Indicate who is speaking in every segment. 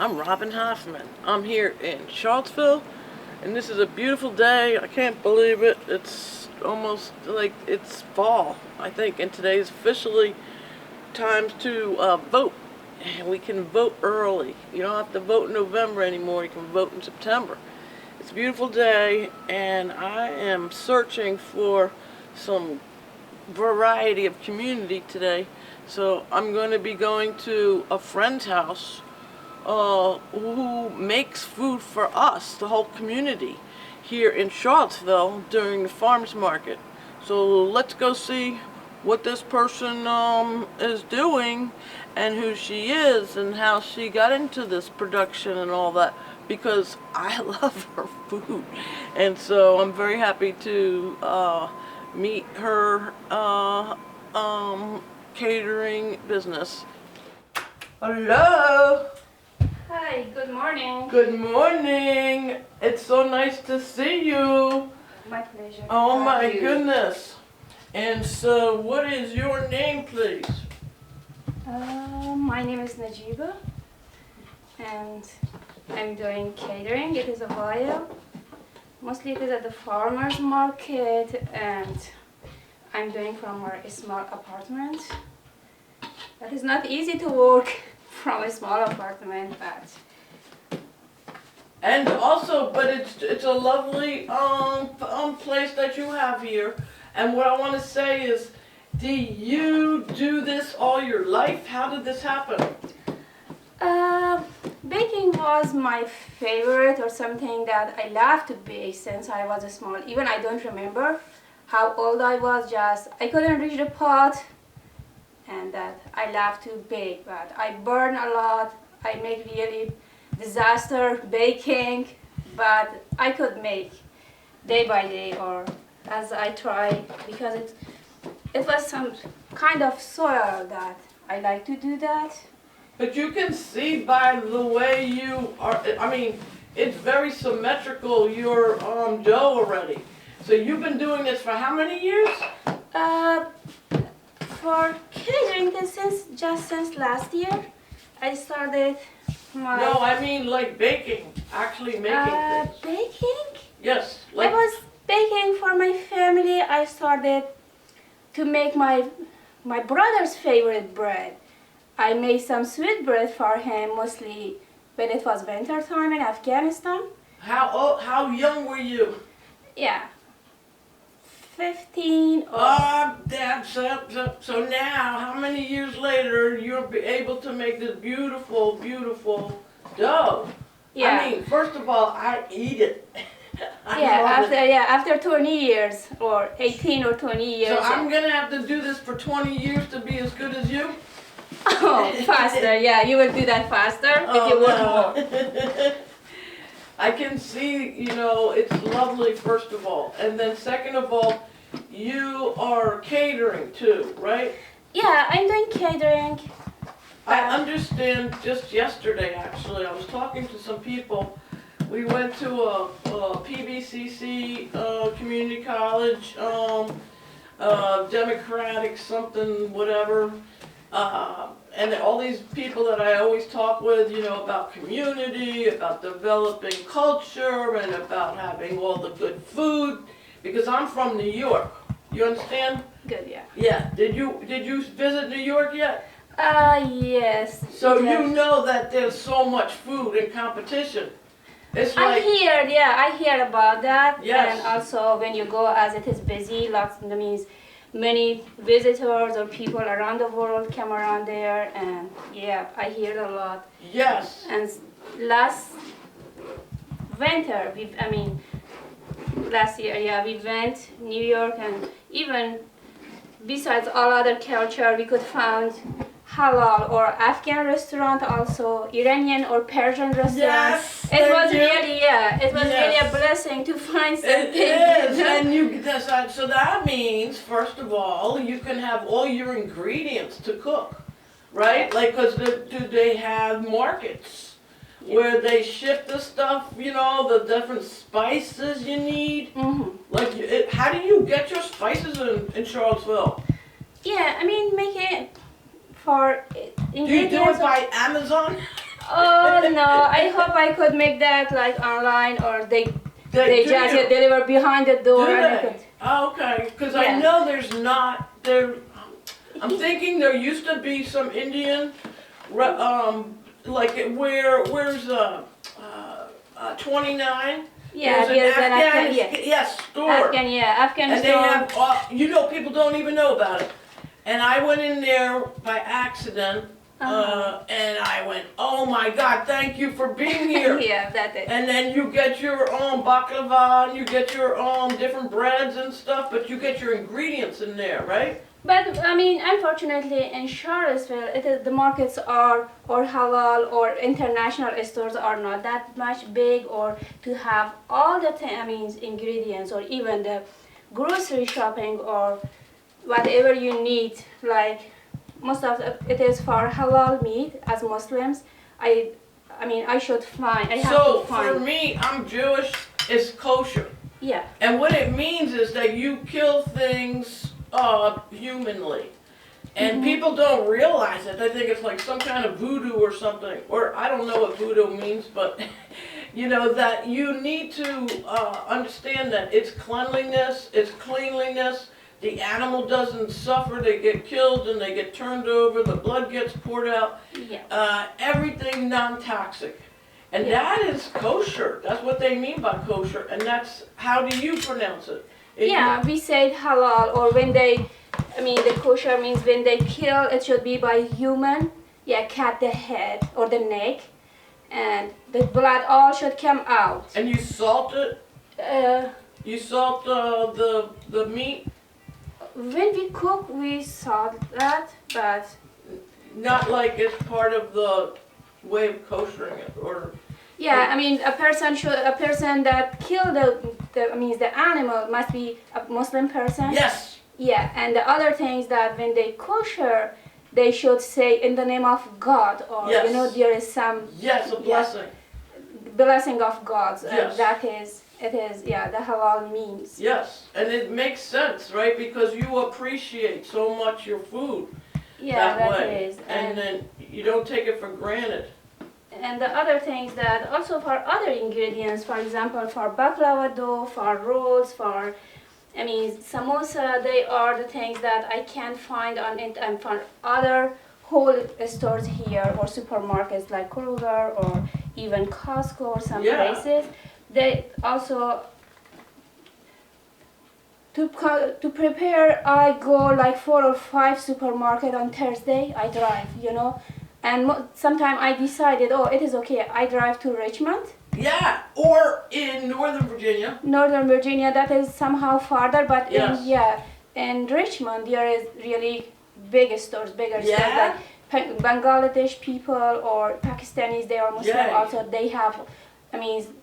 Speaker 1: I'm Robin Hoffman. I'm here in Charlottesville, and this is a beautiful day. I can't believe it. It's almost like it's fall, I think, and today is officially time to vote. And we can vote early. You don't have to vote in November anymore. You can vote in September. It's a beautiful day, and I am searching for some variety of community today. So I'm going to be going to a friend's house who makes food for us, the whole community, here in Charlottesville during the farmers market. So let's go see what this person is doing and who she is and how she got into this production and all that, because I love her food. And so I'm very happy to meet her catering business. Hello.
Speaker 2: Hi, good morning.
Speaker 1: Good morning. It's so nice to see you.
Speaker 2: My pleasure.
Speaker 1: Oh my goodness. And so what is your name, please?
Speaker 2: My name is Najeeba, and I'm doing catering. It is a while. Mostly it is at the farmer's market, and I'm doing from a small apartment. That is not easy to work from a small apartment, but
Speaker 1: And also, but it's a lovely place that you have here. And what I want to say is, do you do this all your life? How did this happen?
Speaker 2: baking was my favorite, or something that I love to bake since I was small. Even I don't remember how old I was, just I couldn't reach the pot, and that I love to bake, but I burn a lot. I make really disaster baking, but I could make day by day, or as I try, because it was some kind of soil that I like to do that.
Speaker 1: But you can see by the way you are, I mean, it's very symmetrical, your dough already. So you've been doing this for how many years?
Speaker 2: For catering, since last year, I started my...
Speaker 1: No, I mean like baking, actually making things.
Speaker 2: Baking?
Speaker 1: Yes.
Speaker 2: I was baking for my family. I started to make my brother's favorite bread. I made some sweet bread for him, mostly when it was winter time in Afghanistan.
Speaker 1: How young were you?
Speaker 2: Yeah, 15.
Speaker 1: So now, how many years later, you're able to make this beautiful, beautiful dough?
Speaker 2: Yeah.
Speaker 1: I mean, first of all, I eat it.
Speaker 2: After 20 years, or 18 or 20 years.
Speaker 1: So I'm gonna have to do this for 20 years to be as good as you?
Speaker 2: Oh, faster, yeah, you will do that faster if you want more.
Speaker 1: I can see, it's lovely, first of all. And then second of all, you are catering too, right?
Speaker 2: Yeah, I'm doing catering.
Speaker 1: I understand just yesterday, actually, I was talking to some people. We went to a PBCC community college, Democratic something, whatever. And all these people that I always talk with, about community, about developing culture, and about having all the good food, because I'm from New York. You understand?
Speaker 2: Good, yeah.
Speaker 1: Yeah. Did you visit New York yet?
Speaker 2: Yes.
Speaker 1: So
Speaker 2: yes.
Speaker 1: you know that there's so much food and competition. It's
Speaker 2: like I hear about that.
Speaker 1: Yes.
Speaker 2: And also when you go, as it is busy, that means many visitors or people around the world come around there, and yeah, I hear a lot.
Speaker 1: Yes.
Speaker 2: And last winter, last year, we went New York, and even besides all other culture, we could find halal or Afghan restaurant, also Iranian or Persian restaurant.
Speaker 1: Yes,
Speaker 2: it was really a blessing to find something.
Speaker 1: It is, and so that means, first of all, you can have all your ingredients to cook, right? Like, because do they have markets where they ship the stuff, the different spices you need?
Speaker 2: Mm-hmm.
Speaker 1: Like, how do you get your spices in Charlottesville?
Speaker 2: Yeah, make it for
Speaker 1: Do you do it by Amazon?
Speaker 2: Oh no! I hope I could make that like online, or they
Speaker 1: Do
Speaker 2: just
Speaker 1: you?
Speaker 2: deliver behind the door.
Speaker 1: Do
Speaker 2: And I
Speaker 1: they?
Speaker 2: could,
Speaker 1: Oh, okay, because I
Speaker 2: Yeah.
Speaker 1: know there's not there. I'm thinking there used to be some Indian, like where's 29?
Speaker 2: yeah,
Speaker 1: There's an
Speaker 2: there's an Afghan, yeah,
Speaker 1: yes, store.
Speaker 2: Afghan
Speaker 1: And they
Speaker 2: store.
Speaker 1: have, people don't even know about it. And I went in there by accident, and I went, oh my God, thank you for being here.
Speaker 2: Yeah, that's it.
Speaker 1: And then you get your own baklava, and you get your own different breads and stuff, but you get your ingredients in there, right?
Speaker 2: But I mean, unfortunately, in Charlottesville, the markets are or halal or international stores are not that much big, or to have all the ingredients, or even the grocery shopping or whatever you need. Like most of it is for halal meat as Muslims. I should find. I have
Speaker 1: So
Speaker 2: to find.
Speaker 1: for me, I'm Jewish, it's kosher.
Speaker 2: Yeah.
Speaker 1: And what it means is that you kill things humanly. And people don't realize it. They think it's like some kind of voodoo or something. Or I don't know what voodoo means, but that you need to understand that it's cleanliness, it's cleanliness. The animal doesn't suffer, they get killed and they get turned over, the blood gets poured out.
Speaker 2: Yeah.
Speaker 1: Everything non-toxic. And
Speaker 2: Yeah.
Speaker 1: that is kosher. That's what they mean by kosher. And that's, how do you pronounce it?
Speaker 2: Yeah, we say halal, or when the kosher means when they kill, it should be by human. Yeah, cut the head or the neck, and the blood all should come out.
Speaker 1: And you salt it?
Speaker 2: Uh,
Speaker 1: You salt the meat?
Speaker 2: when we cook, we salt that, but
Speaker 1: Not like it's part of the way of koshering it, or...
Speaker 2: yeah, a person that killed the animal must be a Muslim person.
Speaker 1: Yes!
Speaker 2: Yeah, and the other things that when they kosher, they should say in the name of God, or
Speaker 1: Yes.
Speaker 2: there is some
Speaker 1: Yes, a blessing.
Speaker 2: blessing of God.
Speaker 1: Yes.
Speaker 2: That is, it is, the halal means.
Speaker 1: Yes, and it makes sense, right? Because you appreciate so much your food
Speaker 2: Yeah,
Speaker 1: that way.
Speaker 2: that is.
Speaker 1: And then you don't take it for granted.
Speaker 2: And the other things that also for other ingredients, for example, for baklava dough, for rolls, for samosa, they are the things that I can't find on it, and for other whole stores here or supermarkets like Kroger or even Costco or some
Speaker 1: Yeah.
Speaker 2: places. They also to prepare, I go like 4 or 5 supermarket on Thursday. I drive, and sometimes I decided, it is okay. I drive to Richmond,
Speaker 1: Yeah, or in Northern Virginia.
Speaker 2: Northern Virginia. That is somehow farther, but
Speaker 1: Yes.
Speaker 2: in Richmond there is really bigger stores
Speaker 1: Yeah?
Speaker 2: like Bangladesh people or Pakistanis. They are Muslim
Speaker 1: Yeah.
Speaker 2: also. They have,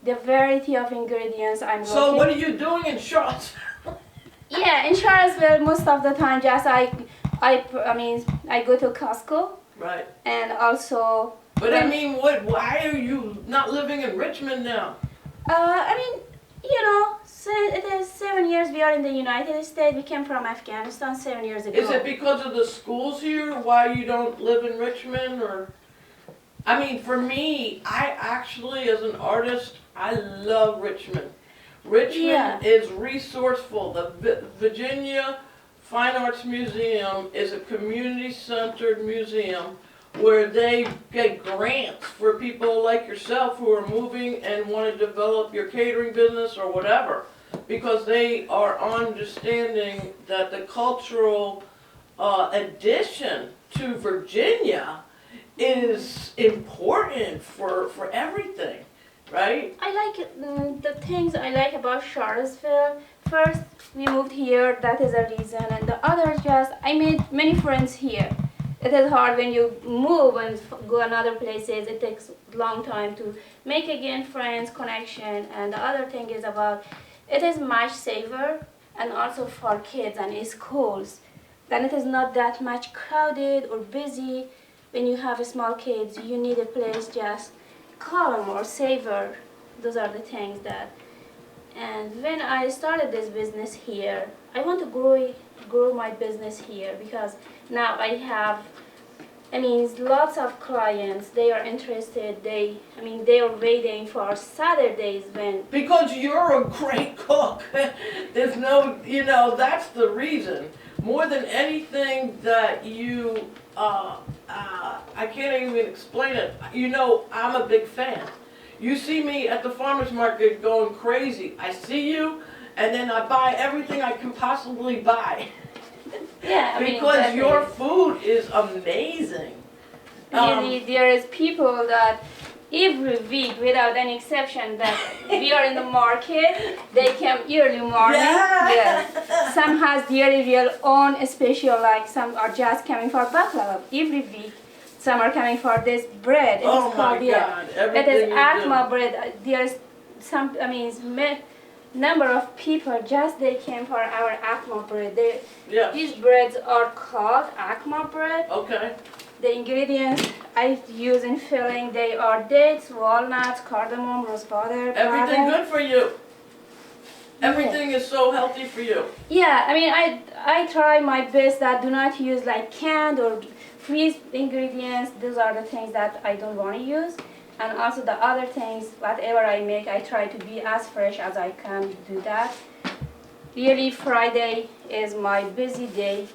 Speaker 2: the variety of ingredients.
Speaker 1: So what are you doing in Charlottesville?
Speaker 2: Yeah, in Charlottesville, most of the time, just I go to Costco,
Speaker 1: Right.
Speaker 2: and also.
Speaker 1: But why are you not living in Richmond now?
Speaker 2: Since it is 7 years we are in the United States. We came from Afghanistan 7 years ago.
Speaker 1: Is it because of the schools here why you don't live in Richmond, or? For me, I actually, as an artist, I love Richmond. Richmond is resourceful. The Virginia Fine Arts Museum is a community-centered museum where they get grants for people like yourself who are moving and want to develop your catering business or whatever, because they are understanding that the cultural addition to Virginia is important for everything, right?
Speaker 2: I like the things I like about Charlottesville. First, we moved here. That is a reason, and the other just I made many friends here. It is hard when you move and go another places. It takes a long time to make again friends, connection, and the other thing is about it is much safer, and also for kids and schools. Then it is not that much crowded or busy. When you have small kids, you need a place just calm or safer. Those are the things that. And when I started this business here, I want to grow my business here, because now I have I mean, lots of clients, they are interested, they are waiting for Saturdays when,
Speaker 1: Because you're a great cook. There's no, that's the reason. More than anything that you, I can't even explain it. I'm a big fan. You see me at the farmer's market going crazy. I see you, and then I buy everything I can possibly buy.
Speaker 2: yeah,
Speaker 1: Because your food is amazing.
Speaker 2: Really, there is people that every week, without any exception, that we are in the market, they come early morning.
Speaker 1: Yeah.
Speaker 2: Yes. Some has their own special, like some are just coming for baklava every week. Some are coming for this bread. It
Speaker 1: Oh
Speaker 2: is
Speaker 1: my
Speaker 2: called
Speaker 1: God!
Speaker 2: It
Speaker 1: Everything
Speaker 2: is
Speaker 1: you do.
Speaker 2: akma bread. There is some, number of people just they came for our akma bread.
Speaker 1: Yes.
Speaker 2: These breads are called akma bread.
Speaker 1: Okay.
Speaker 2: The ingredients I use in filling, they are dates, walnuts, cardamom, rose butter,
Speaker 1: Everything
Speaker 2: butter.
Speaker 1: good for you. Everything is so healthy for you.
Speaker 2: Yeah, I try my best that do not use like canned or freeze ingredients. Those are the things that I don't want to use. And also the other things, whatever I make, I try to be as fresh as I can do that. Really, Friday is my busy day.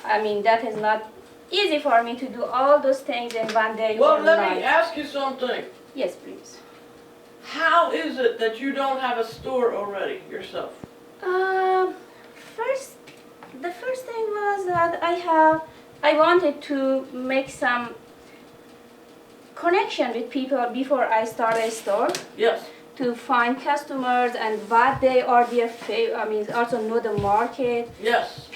Speaker 2: That is not easy for me to do all those things in one day.
Speaker 1: Well,
Speaker 2: or
Speaker 1: let
Speaker 2: night.
Speaker 1: me ask you something.
Speaker 2: Yes, please.
Speaker 1: How is it that you don't have a store already yourself?
Speaker 2: First, the first thing was that I wanted to make some connection with people before I start a store.
Speaker 1: Yes.
Speaker 2: To find customers and what they are their favorite. Also know the market.
Speaker 1: Yes.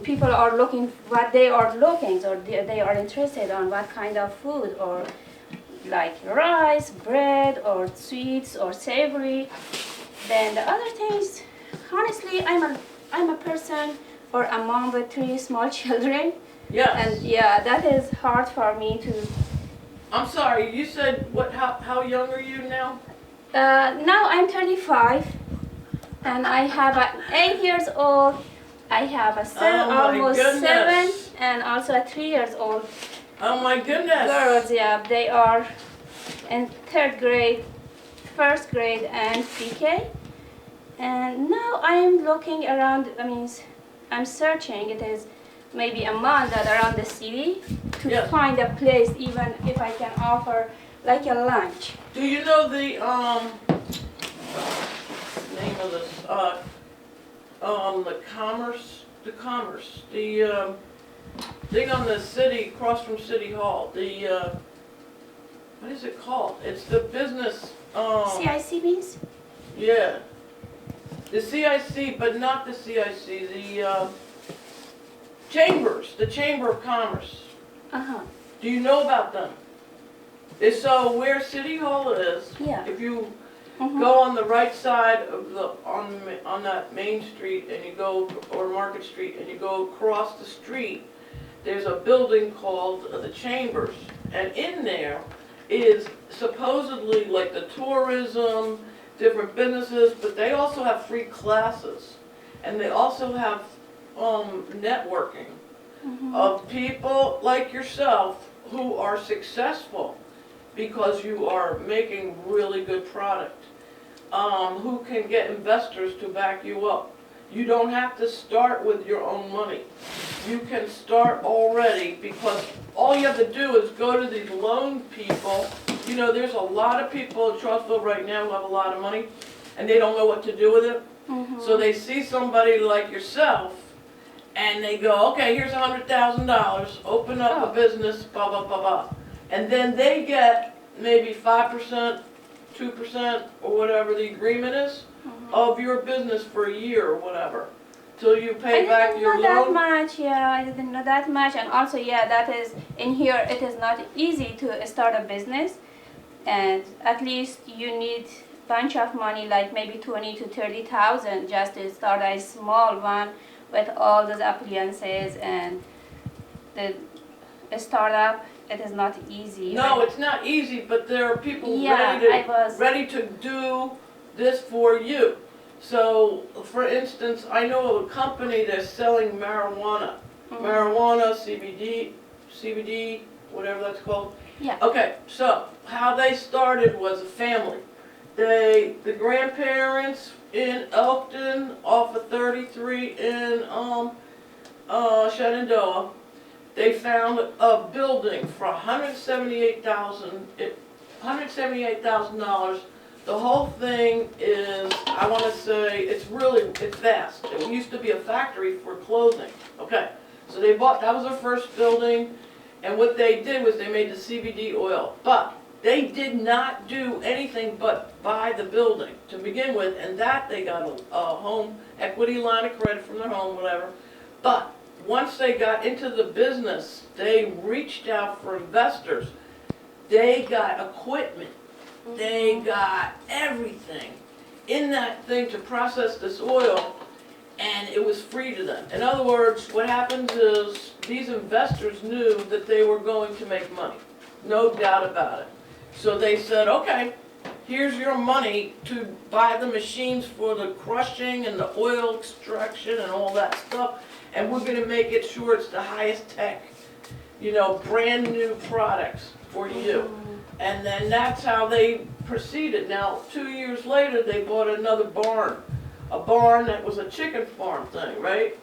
Speaker 2: People are looking what they are looking, or they are interested on what kind of food, or like rice, bread, or sweets, or savory. Then the other things, honestly, I'm a person or a mom with 3 small children.
Speaker 1: Yes.
Speaker 2: And yeah, that is hard for me to.
Speaker 1: I'm sorry, you said what? How young are you now?
Speaker 2: Now I'm 35, and I have an 8 years old. I have a almost
Speaker 1: goodness.
Speaker 2: 7, and also a 3 years old.
Speaker 1: Oh my goodness.
Speaker 2: Girls, yeah, they are in 3rd grade, 1st grade, and pre-K. And now I'm looking around. I'm searching. It is maybe a month that around the city to
Speaker 1: Yes.
Speaker 2: find a place, even if I can offer like a lunch.
Speaker 1: Do you know the name of this? The thing on the city across from City Hall. What is it called? It's the business.
Speaker 2: CIC means?
Speaker 1: Yeah. The CIC, but not the CIC. The chambers. The Chamber of Commerce. Do you know about them? So where City Hall is,
Speaker 2: Yeah.
Speaker 1: if you go on the right side of on that main street and you go, or Market Street, and you go across the street, there's a building called the Chambers, and in there is supposedly like the tourism, different businesses, but they also have free classes, and they also have networking of people like yourself who are successful because you are making really good product, who can get investors to back you up. You don't have to start with your own money. You can start already, because all you have to do is go to these loan people. There's a lot of people in Charlottesville right now who have a lot of money, and they don't know what to do with it. So they see somebody like yourself, and they go, okay, here's $100,000, open up a business, blah, blah, blah, blah. And then they get maybe 5%, 2%, or whatever the agreement is, of your business for a year or whatever, till you pay back your loan.
Speaker 2: I didn't know that much, yeah, I didn't know that much. And also, yeah, that is, in here, it is not easy to start a business. And at least you need a bunch of money, like maybe 20 to 30,000 just to start a small one with all those appliances and the startup. It is not easy.
Speaker 1: No, it's not easy, but there are people
Speaker 2: Yeah,
Speaker 1: ready to do this for you. So, for instance, I know of a company that's selling marijuana, marijuana, CBD, whatever that's called.
Speaker 2: Yeah.
Speaker 1: Okay, so how they started was a family. The grandparents in Elkton off of 33 in Shenandoah, they found a building for $178,000. The whole thing is, I want to say, it's vast. It used to be a factory for clothing. Okay, so they bought, that was their first building, and what they did was they made the CBD oil. But they did not do anything but buy the building to begin with, and that they got a home equity line of credit from their home, whatever. But once they got into the business, they reached out for investors. They got equipment. They got everything in that thing to process this oil, and it was free to them. In other words, what happens is these investors knew that they were going to make money. No doubt about it. So they said, okay, here's your money to buy the machines for the crushing and the oil extraction and all that stuff, and we're going to make it sure it's the highest tech, brand new products for you. And then that's how they proceeded. Now, 2 years later, they bought another barn. A barn that was a chicken farm thing, right?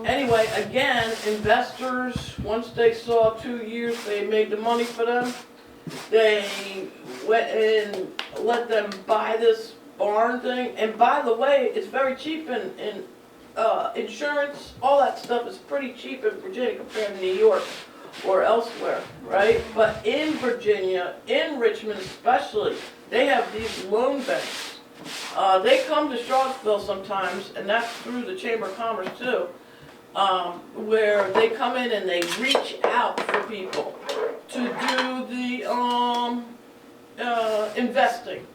Speaker 1: Anyway, again, investors, once they saw 2 years they made the money for them, they went and let them buy this barn thing. And by the way, it's very cheap in insurance. All that stuff is pretty cheap in Virginia compared to New York or elsewhere, right? But in Virginia, in Richmond especially, they have these loan banks. They come to Charlottesville sometimes, and that's through the Chamber of Commerce too, where they come in and they reach out for people to do the investing,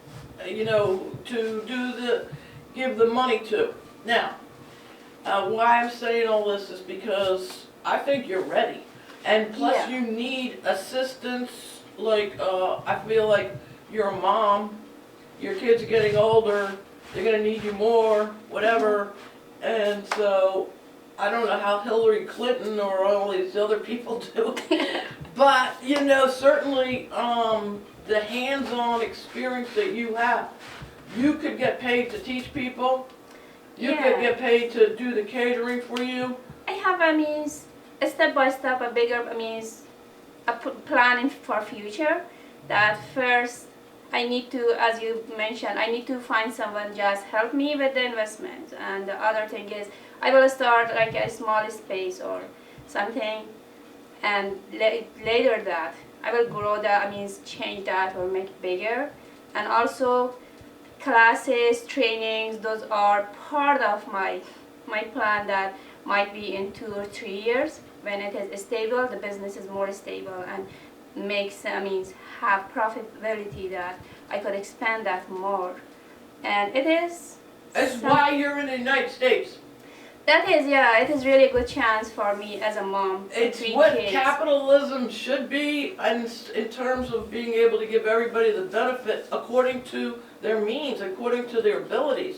Speaker 1: give the money to. Now, why I'm saying all this is because I think you're ready. And plus you need assistance, like, I feel like you're a mom, your kids are getting older, they're gonna need you more, whatever. And so, I don't know how Hillary Clinton or all these other people do, but, certainly, the hands-on experience that you have, you could get paid to teach people, you could get paid to do the catering for you.
Speaker 2: I have, a step by step, a bigger, planning for future. That first, I need to, as you mentioned, I need to find someone just help me with the investment. And the other thing is, I will start like a small space or something, and later that I will grow that. Change that or make it bigger. And also, classes, trainings, those are part of my plan that might be in 2 or 3 years. When it is stable, the business is more stable and have profitability that I could expand that more. And it is.
Speaker 1: That's why you're in the United States.
Speaker 2: That is, it is really a good chance for me as a mom.
Speaker 1: It's what capitalism should be, and in terms of being able to give everybody the benefit according to their means, according to their abilities.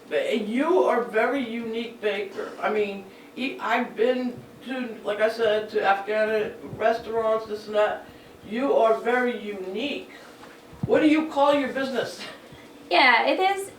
Speaker 1: You are a very unique baker. I've been to, like I said, to Afghan restaurants, this and that. You are very unique. What do you call your business?
Speaker 2: Yeah, it is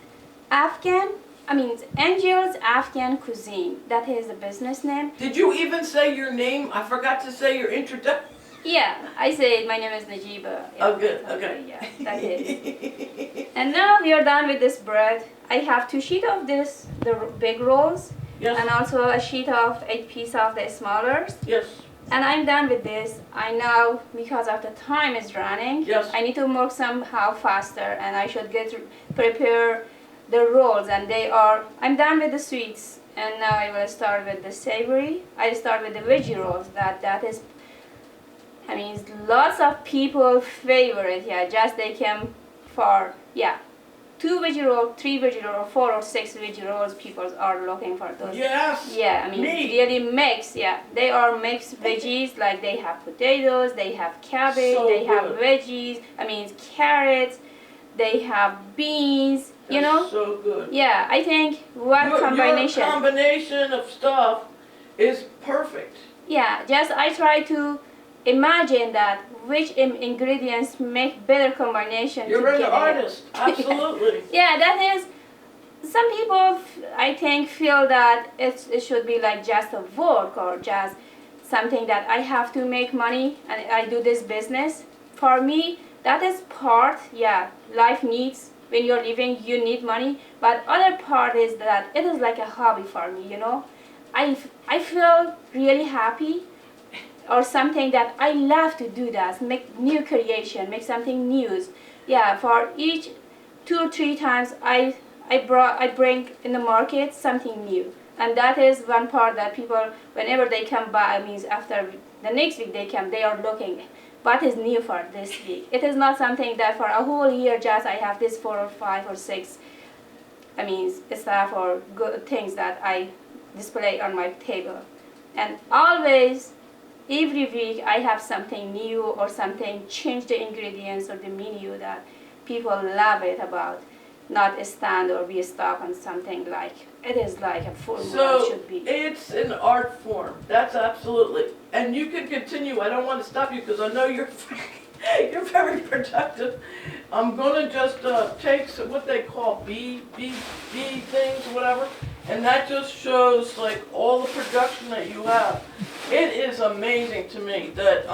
Speaker 2: Afghan. Angel's Afghan Cuisine. That is the business name.
Speaker 1: Did you even say your name? I forgot to say your introduction.
Speaker 2: Yeah, I said my name is Najeeba.
Speaker 1: Oh, good. Okay.
Speaker 2: Yeah, that is. And now we are done with this bread. I have 2 sheets of this, the big rolls, and also a sheet of 8 pieces of the smaller.
Speaker 1: Yes.
Speaker 2: And I'm done with this. I know because of the time is running.
Speaker 1: Yes.
Speaker 2: I need to work somehow faster, and I should prepare the rolls, and I'm done with the sweets, and now I will start with the savory. I start with the veggie rolls. That is, lots of people favorite. Yeah, just they came for 2 veggie rolls, 3 veggie rolls, 4 or 6 veggie rolls. People are looking for those.
Speaker 1: Yes.
Speaker 2: Yeah, really mixed. Yeah, they are mixed veggies. Like they have potatoes, they have cabbage, they have veggies. Carrots. They have beans.
Speaker 1: That's so good.
Speaker 2: Yeah, I think combination.
Speaker 1: Your combination of stuff is perfect.
Speaker 2: Yeah, just I try to imagine that which ingredients make better combination.
Speaker 1: You're
Speaker 2: to
Speaker 1: an
Speaker 2: get
Speaker 1: artist, absolutely.
Speaker 2: Yeah, that is. Some people, I think, feel that it should be like just a work or just something that I have to make money and I do this business. For me, that is part. Yeah, life needs. When you're living, you need money. But other part is that it is like a hobby for me. I feel really happy or something that I love to do that, make new creation, make something new. Yeah, for each 2 or 3 times I bring in the market something new. And that is one part that people, whenever they come by, means after the next week they come, they are looking what is new for this week. It is not something that for a whole year just I have this 4 or 5 or 6, stuff or good things that I display on my table. And always, every week I have something new or something, change the ingredients or the menu that people love it about, not stand or be stuck on something like, it is like a formula
Speaker 1: So
Speaker 2: should be.
Speaker 1: it's an art form. That's absolutely. And you can continue. I don't want to stop you because I know you're you're very productive. I'm gonna just take what they call B things or whatever, and that just shows like all the production that you have. It is amazing to me that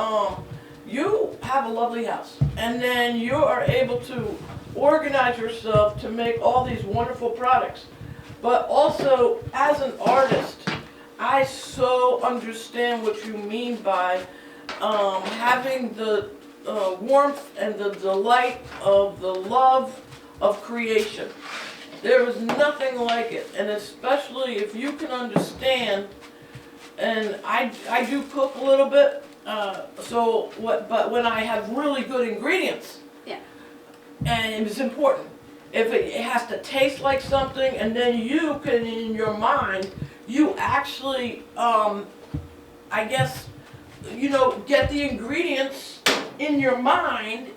Speaker 1: you have a lovely house, and then you are able to organize yourself to make all these wonderful products. But also, as an artist, I so understand what you mean by having the warmth and the delight of the love of creation. There is nothing like it, and especially if you can understand. And I do cook a little bit, but when I have really good ingredients,
Speaker 2: Yeah.
Speaker 1: and it's important. If it has to taste like something, and then you can, in your mind, you actually, I guess, get the ingredients in your mind,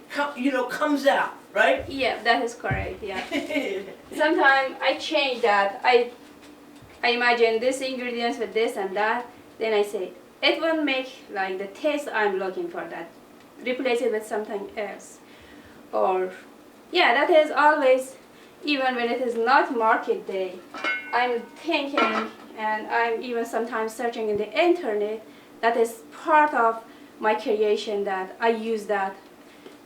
Speaker 1: comes out, right?
Speaker 2: Yeah, that is correct. Yeah. Sometimes I change that. I imagine this ingredients with this and that. Then I say it won't make like the taste I'm looking for. That replace it with something else. Or yeah, that is always, even when it is not market day, I'm thinking and I'm even sometimes searching in the internet. That is part of my creation that I use that.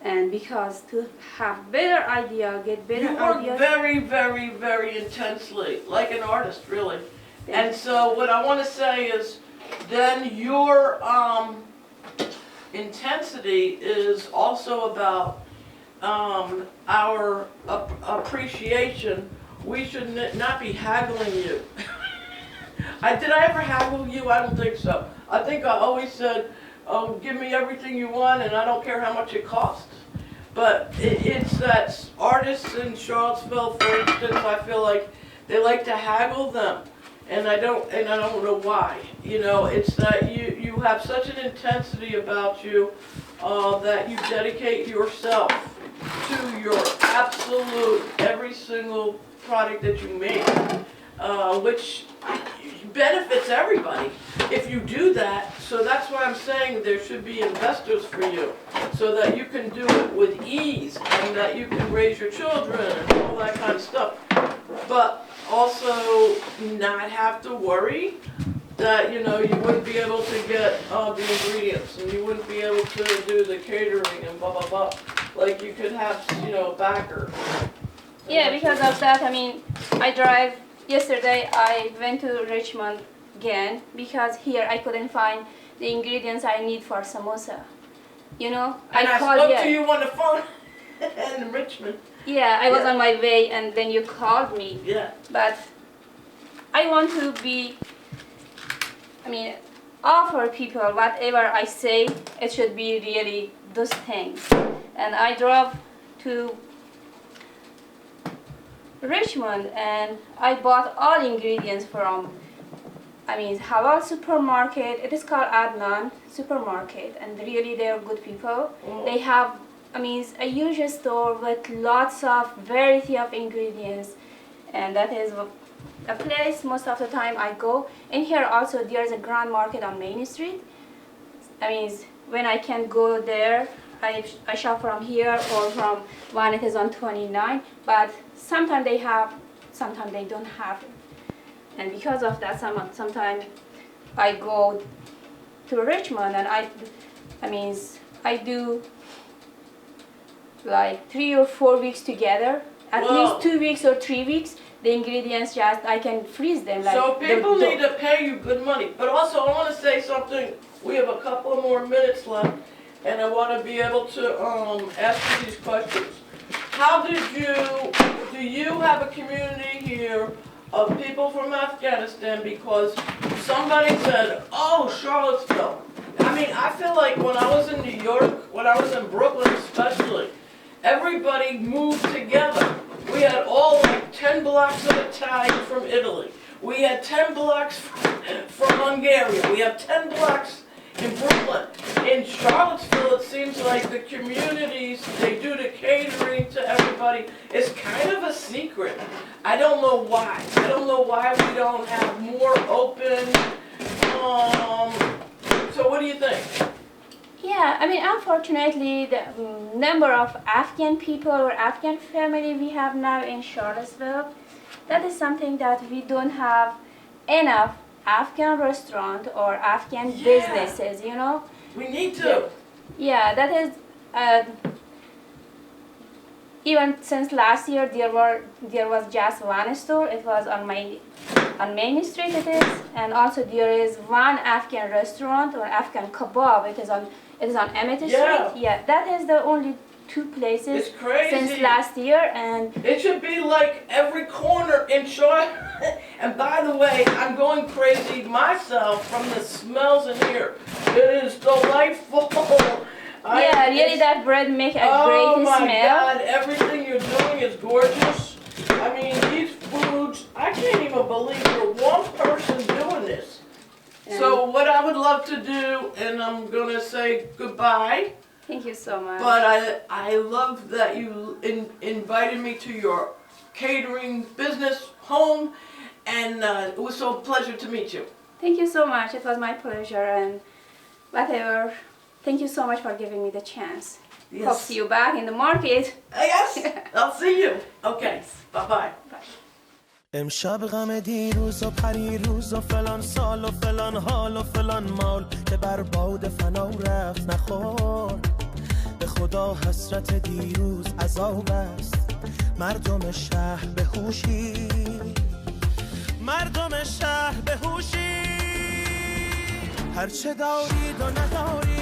Speaker 2: And because to have better idea, get better
Speaker 1: You work
Speaker 2: ideas.
Speaker 1: very, very, very intensely, like an artist, really. And so what I want to say is, then your intensity is also about our appreciation. We should not be haggling you. Did I ever haggle you? I don't think so. I think I always said, oh, give me everything you want and I don't care how much it costs. But it's that artists in Charlottesville, for instance, I feel like they like to haggle them. And I don't know why. It's that you have such an intensity about you that you dedicate yourself to your absolute every single product that you make, which benefits everybody if you do that. So that's why I'm saying there should be investors for you, so that you can do it with ease and that you can raise your children and all that kind of stuff. But also not have to worry that you wouldn't be able to get the ingredients and you wouldn't be able to do the catering and blah blah blah. Like you could have a backer.
Speaker 2: Yeah, because of that, I drive. Yesterday I went to Richmond again because here I couldn't find the ingredients I need for samosa.
Speaker 1: And I spoke to you on the phone in Richmond.
Speaker 2: Yeah, I was on my way and then you called me.
Speaker 1: Yeah.
Speaker 2: But I want to offer people whatever I say, it should be really those things. And I drove to Richmond and I bought all ingredients from halal supermarket. It is called Adnan supermarket and really they are good people. They have a huge store with lots of variety of ingredients, and that is a place most of the time I go. In here also there's a grand market on Main Street. I mean, when I can go there, I shop from here or from one it is on 29. But sometimes they have, sometimes they don't have it. And because of that, sometimes I go to Richmond and I do like 3 or 4 weeks together, at least 2 weeks or 3 weeks. The ingredients just I can freeze them. Like
Speaker 1: so people need to pay you good money. But also I want to say something. We have a couple more minutes left, and I want to be able to ask you these questions. How do you have a community here of people from Afghanistan? Because somebody said, oh, Charlottesville. I mean, I feel like when I was in New York, when I was in Brooklyn especially, everybody moved together. We had all like 10 blocks of Italian from Italy. We had 10 blocks from Hungary. We have 10 blocks in Brooklyn. In Charlottesville, it seems like the communities, they do the catering to everybody. It's kind of a secret. I don't know why. I don't know why we don't have more open. So what do you think?
Speaker 2: Yeah, I mean, unfortunately, the number of Afghan people or Afghan family we have now in Charlottesville, that is something that we don't have enough Afghan restaurant or Afghan businesses, you know.
Speaker 1: We need to.
Speaker 2: Yeah, that is, even since last year there was just one store. It was on Main Street it is, and also there is one Afghan restaurant or Afghan kebab. It is on Emmett Street. Yeah, that is the only 2 places
Speaker 1: It's crazy.
Speaker 2: since last year, and
Speaker 1: it should be like every corner in Charlotte. And by the way, I'm going crazy myself from the smells in here. It is delightful.
Speaker 2: Really that bread make a great smell.
Speaker 1: Oh my God, everything you're doing is gorgeous. I mean, these foods, I can't even believe you're one person doing this. So what I would love to do, and I'm going to say goodbye.
Speaker 2: Thank you so much.
Speaker 1: But I love that you invited me to your catering business home, and it was so a pleasure to meet you.
Speaker 2: Thank you so much. It was my pleasure, and whatever. Thank you so much for giving me the chance.
Speaker 1: Yes.
Speaker 2: Hope to see you back in the market.
Speaker 1: Yes, I'll see you. Okay, bye-bye.
Speaker 2: Bye.
Speaker 3: امشب غم دیروز و پریروز و فلان سال و فلان حال و فلان مال که بر باد فنا رفت نخور به خدا حسرت دیروز عذاب است مردم شهر به هوشی مردم شهر به هوشی هرچه دارید و ندارید